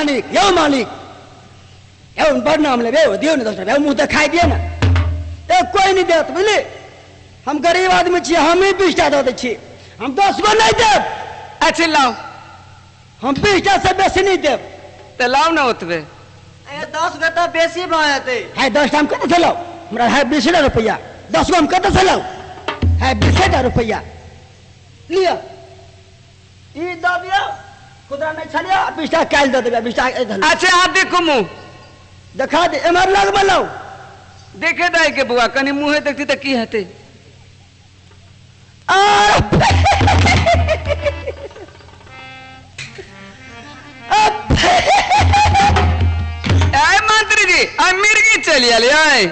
मालिक बड़ नाम ले दियो ना 10 रुपया मुंह दिखाई दिए ना तो कोई नहीं देत बुझली हम गरीब आदमी छी हम ही 20 टा दे छी हम 10 गो नहीं देब अच्छा लाओ हम 20 टा से बेसी नहीं देब तो लाओ ना ओतबे 10 गो तो बेसी भ जेतै है 10 टा हम कत से लाओ हमरा है 20 रुपया 10 गो हम कत से लाओ है 20 रुपया लिया ई द दियो खुदरा नहीं छलिया 20 टा काल दे देबे 20 टा अच्छा आप देखो मुंह दिखा दे एमर लग बलाओ देखे दाई के बुआ कनी मुंहे देखती त की हते आय मंत्री जी आ मिर्गी चली आले आय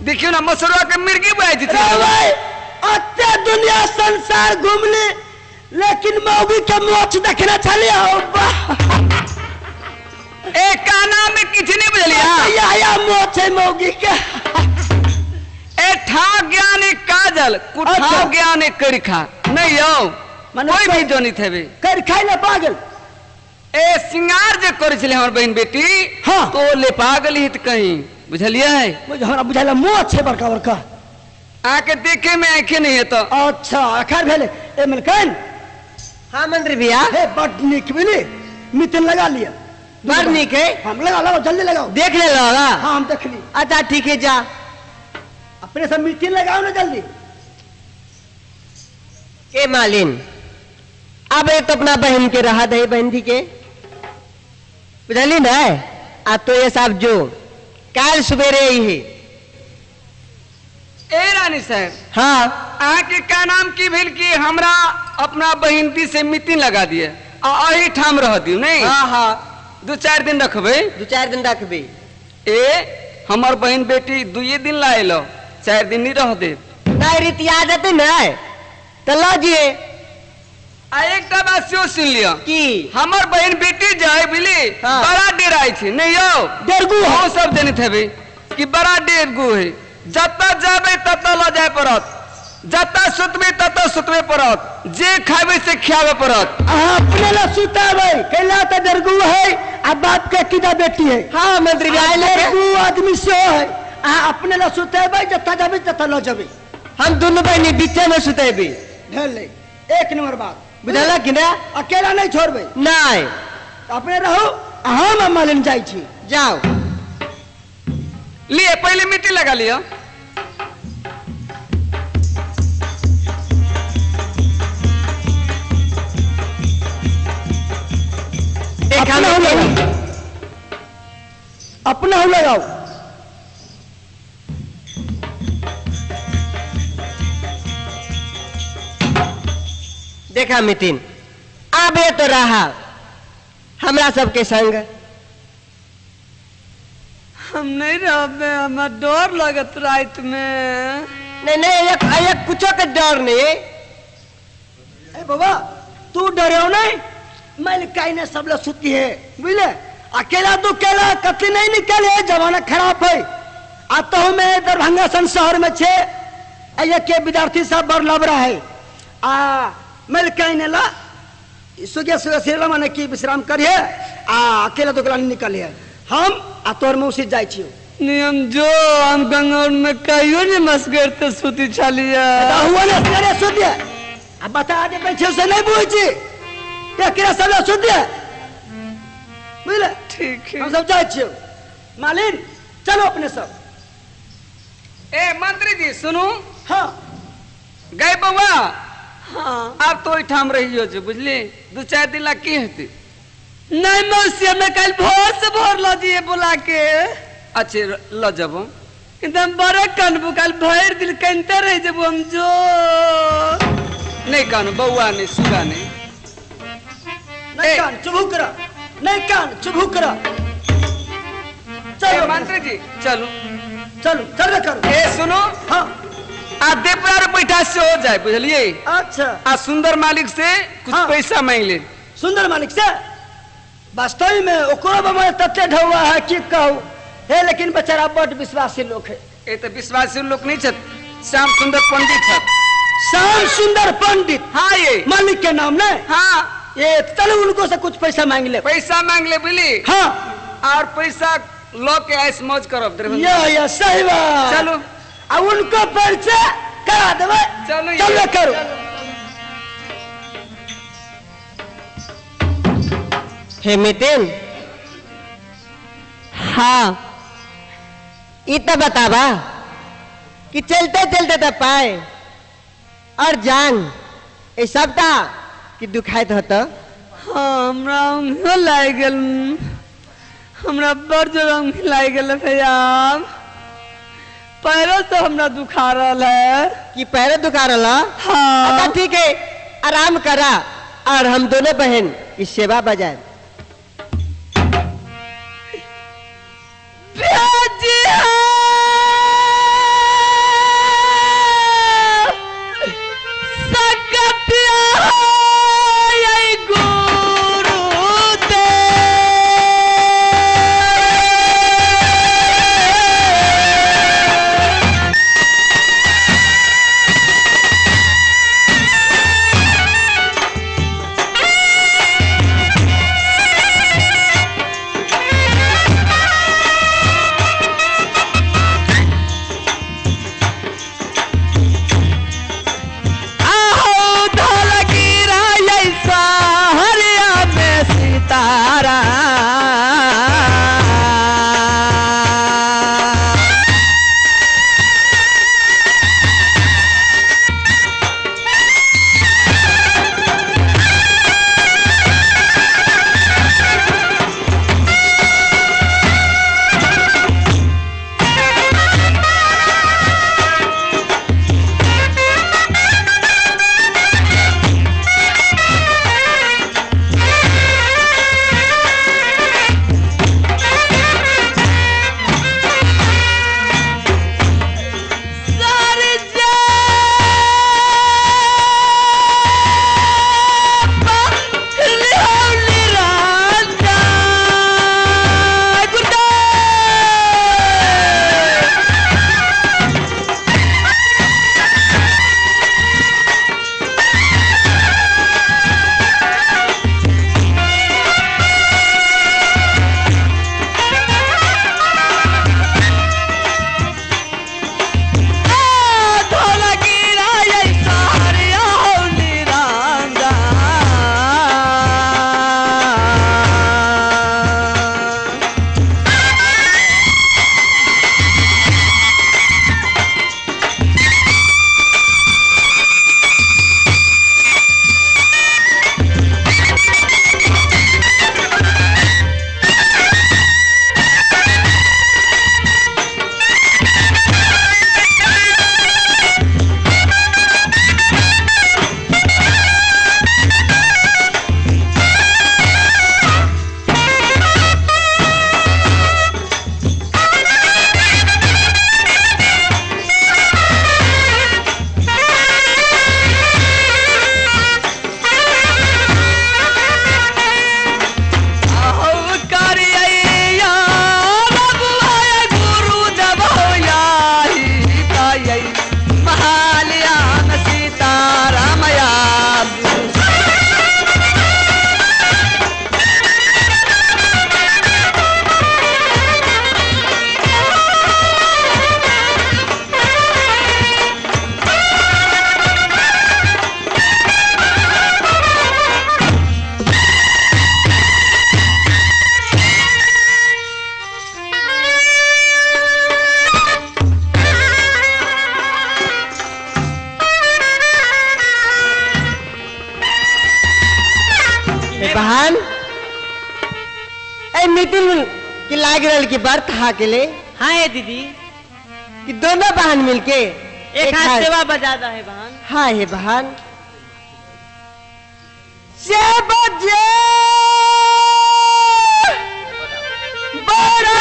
देखियो ना मसुरवा के मिर्गी बुआई थी अत्ते दुनिया संसार घूमली लेकिन मौगी के मोछ देखना छलिया ए काना में किछ नहीं बुझलिया या मोछ है मौगी के ए ठा ज्ञानी काजल कुठा ज्ञानी करिखा नहीं हो कोई भी जोनी थेबे कर खाई ले पागल ए सिंगार जे करे छले हमर बहन बेटी हाँ तो ले पागल हित कहीं बुझलिया है मुझे हमरा बुझाला मोछ है बड़का बड़का आके देखे में आंखें नहीं है तो अच्छा आखिर भेले ए मलकन हां मंत्री भैया हे बड़ निक बिली मितन लगा लिया बड़ निक है हम लगाओ जल्दी लगाओ देख ले लगा हां हम देख ली अच्छा ठीक है जा अपने सब मितन लगाओ ना जल्दी ए मालिन अब ये तो अपना बहन के रहा दे बहन दी के बुझली ना आ तो ये सब जो काल सवेरे ही है ए रानी साहब हाँ आके का नाम की भेल की हमरा अपना बहनती से मीटिंग लगा दिए अही ठाम रह दियो नहीं हाँ हाँ 2-4 दिन रखबे 2-4 दिन रखबे ए हमर बहन बेटी 2 दिन लाए लो 4 दिन नहीं रह दे नहीं रीति आ जाते ना तो लो जिए आ एक बात से सुन लिया की हमर बहन बेटी जाए बिली हाँ। बड़ा डेर आई थी नहीं हो डेरगू हो सब जने थे कि बड़ा डेरगू है जत्ता जाबे तत्ता ल जाए परत जत्ता सुतबे तत्ता सुतबे परत जे खाबे से खियाबे परत अपने ला सुतावे कैला त डेरगू है आ बाप के किदा बेटी है हाँ मंत्री भाई डेरगू आदमी से है आ अपने ला सुतावे जत्ता जाबे तत्ता ल जाबे हम दोनों बहनी बीचे में सुतेबी ढेर ले एक नंबर बात बुझला कि ना अकेला नहीं छोड़बे नहीं अपने रहो हम मालन जाई छी जाओ लिए पहले मिट्टी लगा लियो अपना हम लगाओ देखा मितिन अब ये तो रहा हमरा सबके संग हम नहीं रहबे हमरा डर लगत रात में नहीं एक कुछ के डर नहीं ए बाबा तू डरे नहीं मैं काई ने सब लोग सुती है बुझले अकेला तू केला कति नहीं निकले जमाना खराब है आता हूँ मैं दरभंगा सन शहर में छे के विद्यार्थी सब बड़ लबरा है मैं कहीं ने ला सुगे सुगे सिरला माने की विश्राम करिए अकेला तो नहीं निकले हम आ तोर मौसी जाय छियो नियम जो हम गंगौर में कहियो ने मस्कर ते सुती छलिया हुआ ने तेरे सुतिए अब बता दे पीछे से नहीं बुझी एकरा सब सुतिए बुझले ठीक है हम सब जाय छियो मालिन चलो अपने सब ए मंत्री जी सुनो हाँ गए बउआ हाँ आप तो ठाम रही हो जो बुझली 2-4 दिन ला की हेती नहीं मौसी में कल भोर से भोर लो दिए बुला के अच्छे ल जब एकदम बड़ा कनबू कल भर दिल कहते रहे जब हम जो नहीं कान बउआ नहीं सुगा नहीं नहीं कान चुभू करा नहीं कान चुभू करा चलो मंत्री जी चलो चलो चल करो ए सुनो हाँ आ देवदार बैठा से हो जाए बुझलिए अच्छा आ सुंदर मालिक से कुछ हाँ। पैसा मांग ले सुंदर मालिक से वास्तव में ओकरो बमा तत्ते ढौआ है कि कहू है लेकिन बेचारा बड़ विश्वासी लोग है ए तो विश्वासी लोग नहीं छत श्याम सुंदर पंडित छत श्याम सुंदर पंडित हाँ ये मालिक के नाम ने हाँ ये चलो उनको से कुछ पैसा मांग ले। पैसा मांग ले बिली हाँ और पैसा लो के ऐस मौज करो दरभंगा। या सही बात। चलो अब उनको परिचय करा देवे। चलो चलो करो। हे मितिन हाँ इतना बतावा कि चलते चलते तो पाए और जान ये सब था कि दुखाइत होता। हमरा उंगली लाग गेल हमरा बड़ जोर उंगली लाग गेल भैया पैरों से हमरा दुखा रहा है कि पैर दुखा रहा। हाँ अच्छा ठीक है आराम करा और हम दोनों बहन की सेवा बजाए। बहन ए नितिन की लाग रहा की बर्थ हा के ले। हाँ है दीदी कि दोनों बहन मिलके एक हाथ सेवा बजाता है बहन। हाँ है बहन से बजे बड़ा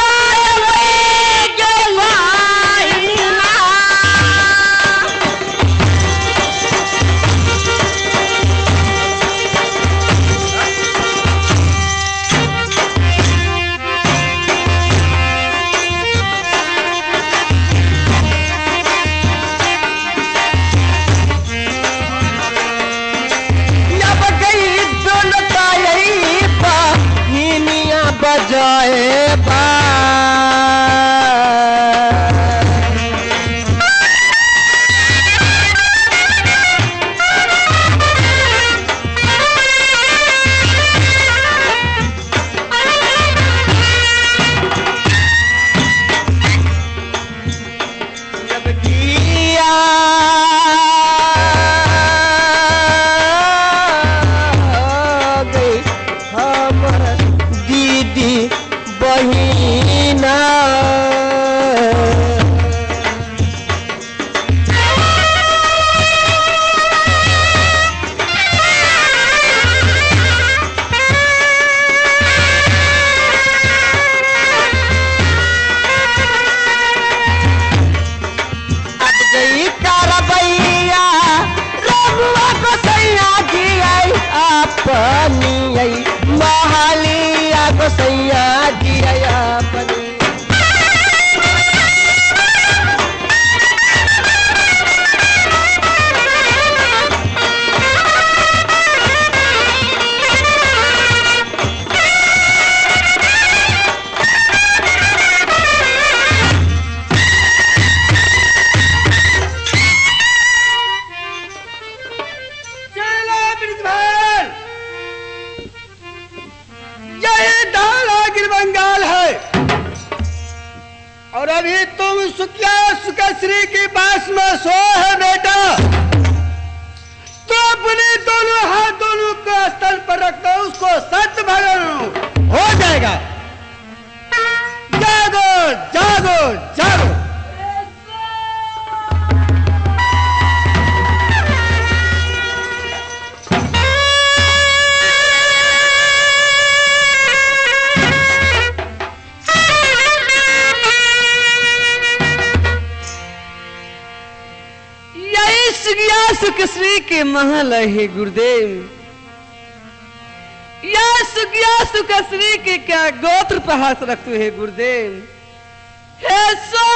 जई कारबैया रघुआ को सैया जी आई अपनी आई महालिया को सैया जी आई अपनी। चलो ब्रिजभर, यही डाला गिरबंगाल है और अभी तुम सुखिया सुखश्री की पास में सो है बेटा। तो अपने दोनों हाथ दोनों को स्थल पर रखकर उसको सत्य भगन हो जाएगा। जागो जागो जागो। सुखश्री के महल है गुरुदेव। या सुखिया सुखश्री के क्या गोत्र पर हाथ रखते है गुरुदेव। हे सो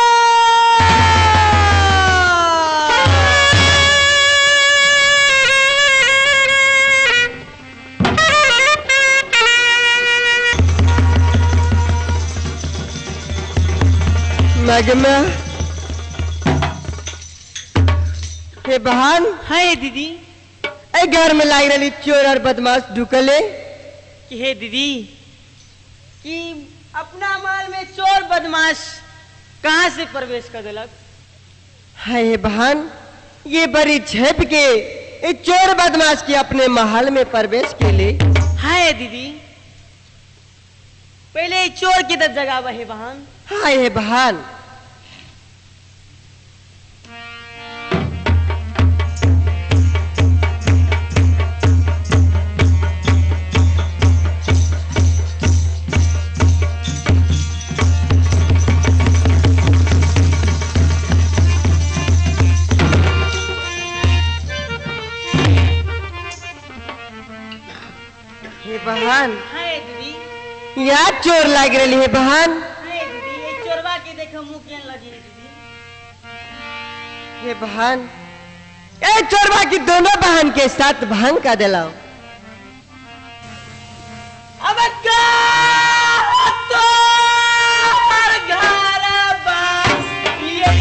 मगमा हे बहन है दीदी ए घर में लाई रही चोर और बदमाश ढुकले कि हे दीदी कि अपना माल में चोर बदमाश कहाँ से प्रवेश कर दिलक। हाय हे बहन ये बड़ी झेप के ये चोर बदमाश के अपने महल में प्रवेश के लिए। है दीदी पहले चोर की तरफ जगह है बहन। हाय हे बहन बहन है दीदी या चोर लाग रही है बहन। है दीदी ये चोरवा के देखो मुंह केन लगी है दीदी। हे बहन ए चोरवा की दोनों बहन के साथ भांग का दिलाओ। अब का तो घरा बस ये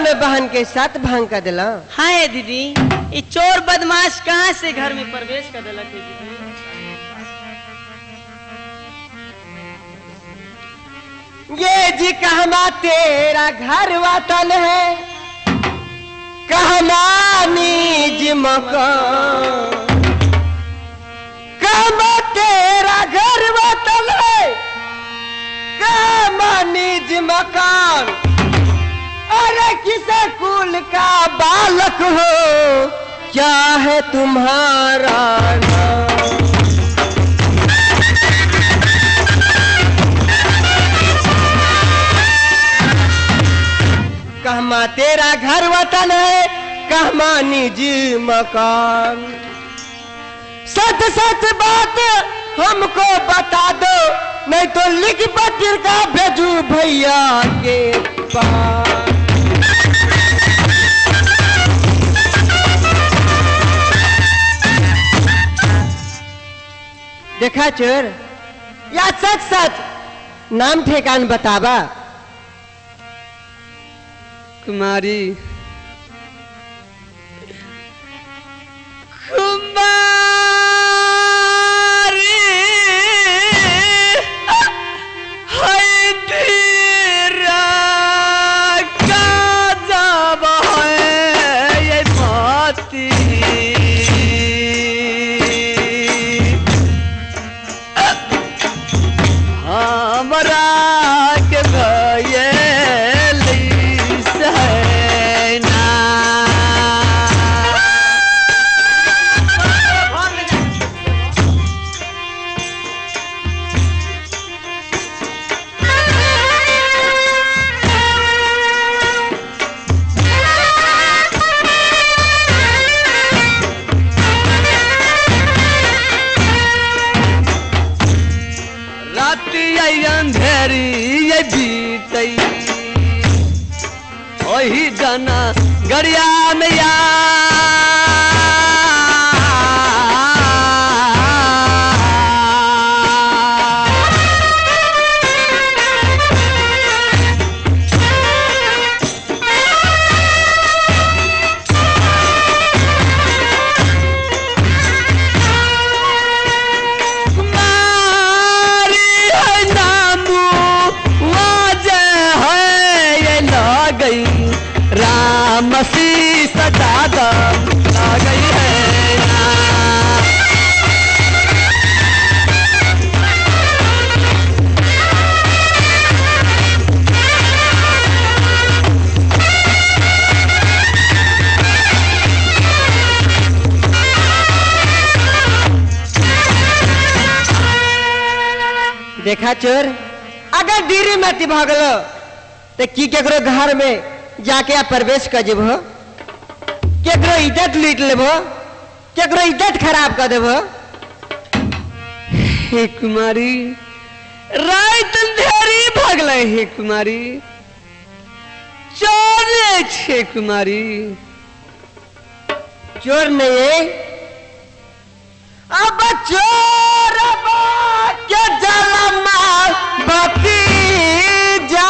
में बहन के साथ भांग कर दिला। हाँ ये दीदी, ये चोर बदमाश कहाँ से घर में प्रवेश कर दिला के दीदी? ये जी कहमा तेरा घर वतन है, कहमा निज मकान। कहमा तेरा घर वतन है, कहमा निज मकान। अरे किसे कुल का बालक हो, क्या है तुम्हारा नाम? कहमा तेरा घर वतन है, कहमा निज मकान। सच सच बात हमको बता दो, नहीं तो लिख पत्र का भेजू भैया के पास। देखा चोर, या सच सच नाम ठेकान बतावा। कुमारी है तेरा का जब है ये बाती। हमरा के भये अंधेरी ये बीतई वही जाना गरिया में या मसी सदा दम आ गई है ना। देखा चोर, अगर डीरी में भागलो तो की केकरो घर में जाके आप प्रवेश कर जेबो, केकरो इज्जत लूट लेबो, केकरो इज्जत खराब कर देबो। हे कुमारी, रात अंधेरी भागले हे कुमारी, चोर छे कुमारी। चोर नहीं, अब चोर के जलमा बती जा।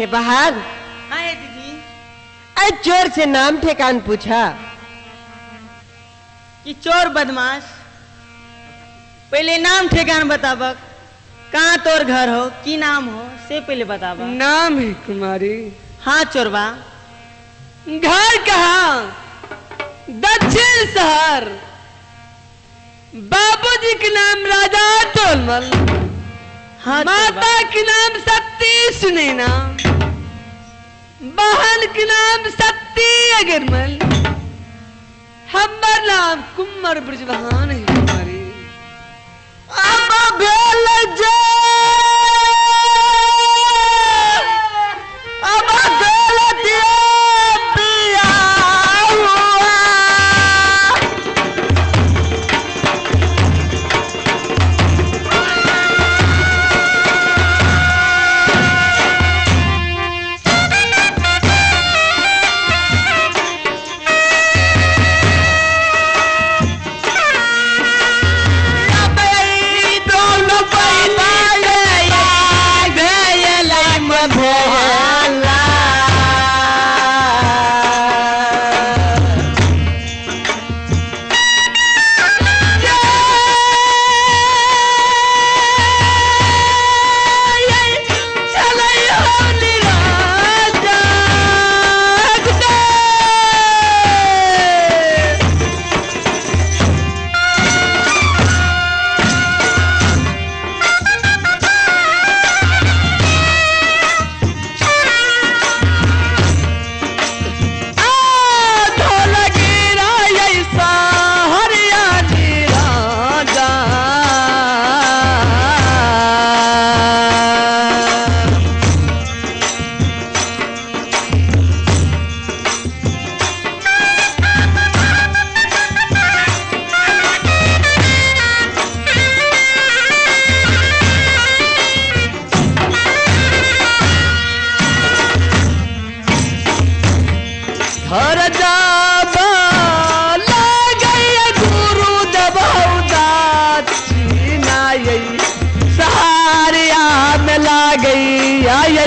हे बहार, हाँ है दीदी। अरे चोर से नाम ठेकान पूछा कि चोर बदमाश, पहले नाम ठेकान बताबक, कहाँ तोर घर हो, की नाम हो, से पहले बताबक। नाम है कुमारी। हाँ चोरबा। घर कहाँ? दक्षिण शहर। बाबूजी के नाम राजा टोलमल, हाँ माता के नाम सती सुनैना, बहन के नाम सती अगरमल, हमार नाम कुम्मर ब्रजवान है कुमारी। अब भेल जे अब भेल दिया पिया हुआ।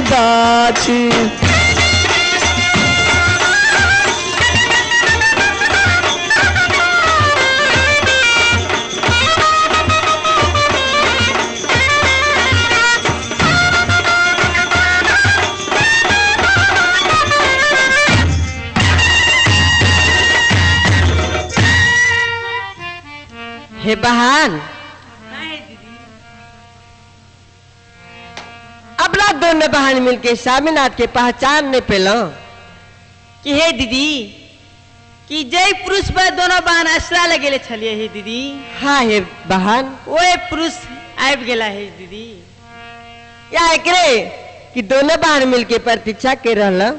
दाची हे बहन, हाँ है दीदी। अपना दोनों बहन मिलके स्वामीनाथ के पहचान नहीं पेलो कि हे दीदी कि जय पुरुष पर दोनों बहन आश्रा लगेले छलिए हे दीदी, हाँ हे बहन, वो पुरुष आबि गेला है दीदी। या एकरे कि दोनों बहन मिलके प्रतीक्षा कर रहा।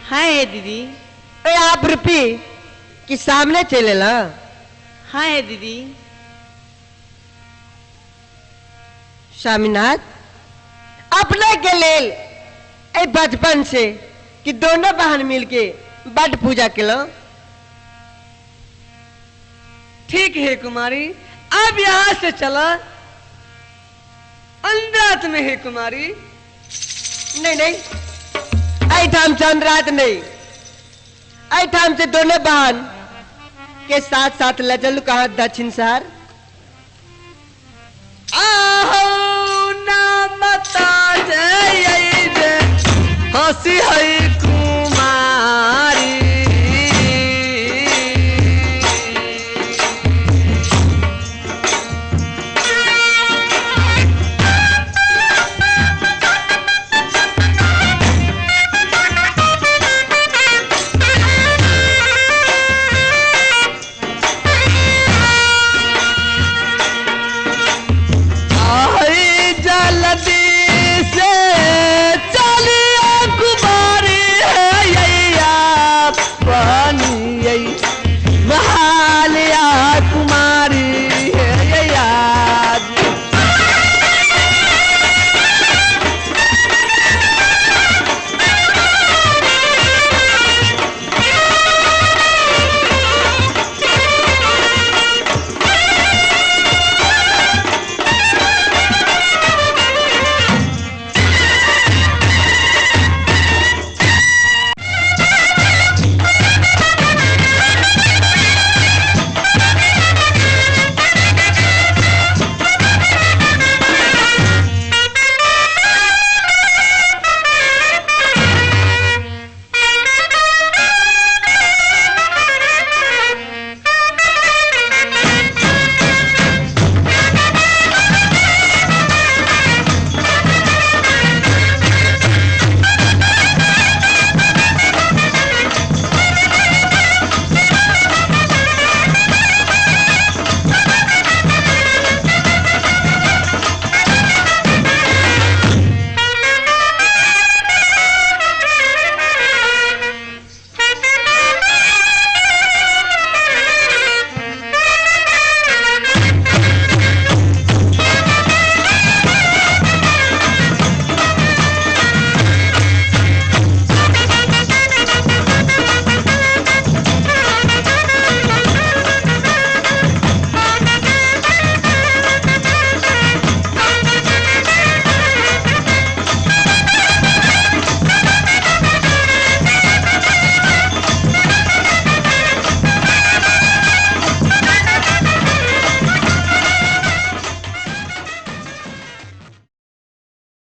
हाँ है दीदी। ए आप रुपी कि सामने चले ला। हाँ है दीदी। स्वामीनाथ अपने के लेल ए बचपन से कि दोनों बहन मिलके बट पूजा केलो। ठीक है कुमारी, अब यहाँ से चला। अंधरात में है कुमारी। नहीं नहीं, ऐठाम चंद्रात नहीं, ऐठाम से दोनों बहन के साथ साथ ले चलू कहा दक्षिण शहर। आहो ना बता जय हंसी है